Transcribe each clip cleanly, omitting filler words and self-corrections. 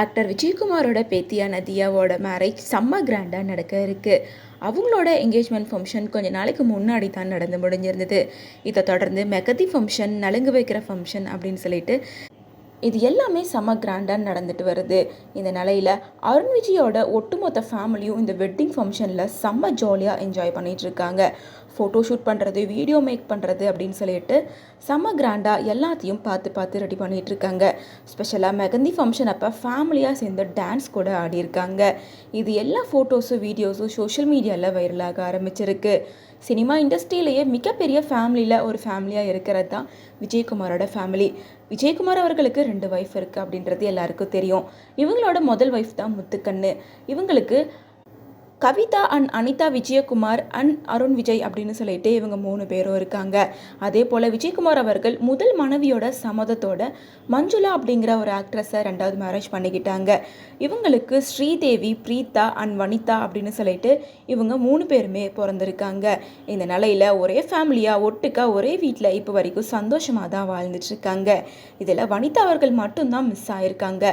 Actor விஜயகுமாரோட பேத்தியான தியாவோட marriage செம்ம கிராண்டாக நடக்க இருக்குது. அவங்களோட என்கேஜ்மெண்ட் ஃபங்க்ஷன் கொஞ்சம் நாளைக்கு முன்னாடி தான் நடந்து முடிஞ்சிருந்தது. இதை தொடர்ந்து மெகதி ஃபங்க்ஷன், நலுங்கு வைக்கிற ஃபங்க்ஷன் அப்படின்னு சொல்லிட்டு இது எல்லாமே செம்ம கிராண்டாக நடந்துட்டு வருது. இந்த நிலையில் அருண் விஜயோட ஒட்டுமொத்த ஃபேமிலியும் இந்த வெட்டிங் ஃபங்க்ஷனில் செம்ம ஜாலியாக என்ஜாய் பண்ணிகிட்ருக்காங்க. ஃபோட்டோ ஷூட் பண்ணுறது, வீடியோ மேக் பண்ணுறது அப்படின்னு சொல்லிட்டு செம்ம கிராண்டாக எல்லாத்தையும் பார்த்து ரெடி பண்ணிகிட்ருக்காங்க. ஸ்பெஷலாக மெகந்தி ஃபங்க்ஷன் அப்போ ஃபேமிலியாக சேர்ந்து டான்ஸ் கூட ஆடியிருக்காங்க. இது எல்லா ஃபோட்டோஸும் வீடியோஸும் சோஷியல் மீடியாவில் வைரலாக ஆரம்பிச்சிருக்கு. சினிமா இண்டஸ்ட்ரியிலேயே மிகப்பெரிய ஃபேமிலியில் ஒரு ஃபேமிலியாக இருக்கிறது தான் விஜயகுமாரோட ஃபேமிலி. விஜயகுமார் அவர்களுக்கு 2 ஒய்ஃப் இருக்குது அப்படின்றது எல்லாருக்கும் தெரியும். இவங்களோட முதல் ஒய்ஃப் தான் முத்துக்கண்ணு. இவங்களுக்கு கவிதா அண்ட் அனிதா விஜயகுமார் அண்ட் அருண் விஜய் அப்படின்னு சொல்லிட்டு இவங்க 3 பேரும் இருக்காங்க. அதே போல் விஜயகுமார் அவர்கள் முதல் மனைவியோட சம்மதத்தோட மஞ்சுளா அப்படிங்கிற ஒரு ஆக்ட்ரஸை 2வது மேரேஜ் பண்ணிக்கிட்டாங்க. இவங்களுக்கு ஸ்ரீதேவி, பிரீதா அண்ட் வனிதா அப்படின்னு சொல்லிட்டு இவங்க 3 பேருமே பிறந்திருக்காங்க. இந்த நிலையில் ஒரே ஃபேமிலியாக ஒட்டுக்கா ஒரே வீட்டில் இப்போ வரைக்கும் சந்தோஷமாக தான் வாழ்ந்துட்டுருக்காங்க. இதில் வனிதா அவர்கள் மட்டும்தான் மிஸ் ஆகியிருக்காங்க.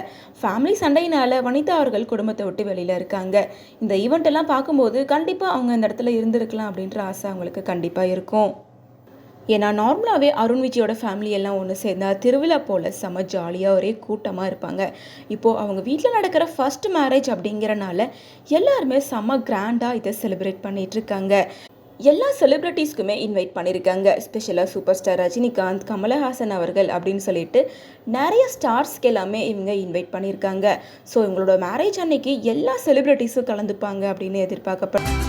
ஃபேமிலி சண்டையினால் வனிதா அவர்கள் குடும்பத்தை விட்டு வெளியில் இருக்காங்க. இந்த ஈவெண்ட் எல்லாம் பார்க்கும்போது கண்டிப்பாக அவங்க இந்த இடத்துல இருந்திருக்கலாம் அப்படின்ற ஆசை அவங்களுக்கு கண்டிப்பாக இருக்கும். ஏன்னா நார்மலாகவே அருண் விஜயோட ஃபேமிலி எல்லாம் ஒன்று சேர்ந்தா திருவிழா போல் செம்ம ஜாலியாக ஒரே கூட்டமாக இருப்பாங்க. இப்போது அவங்க வீட்டில் நடக்கிற ஃபர்ஸ்ட் மேரேஜ் அப்படிங்கிறனால எல்லாருமே செம்ம கிராண்டாக இதை செலிப்ரேட் பண்ணிகிட்ருக்காங்க. எல்லா செலிப்ரிட்டிஸ்க்குமே இன்வைட் பண்ணியிருக்காங்க. ஸ்பெஷலாக சூப்பர் ஸ்டார் ரஜினிகாந்த், கமலஹாசன் அவர்கள் அப்படின்னு சொல்லிட்டு நிறைய ஸ்டார்ஸ்க்கு எல்லாமே இவங்க இன்வைட் பண்ணியிருக்காங்க. ஸோ இவங்களோட மேரேஜ் அன்னைக்கு எல்லா செலிப்ரிட்டிஸும் கலந்துப்பாங்க அப்படின்னு எதிர்பார்க்கப்படும்.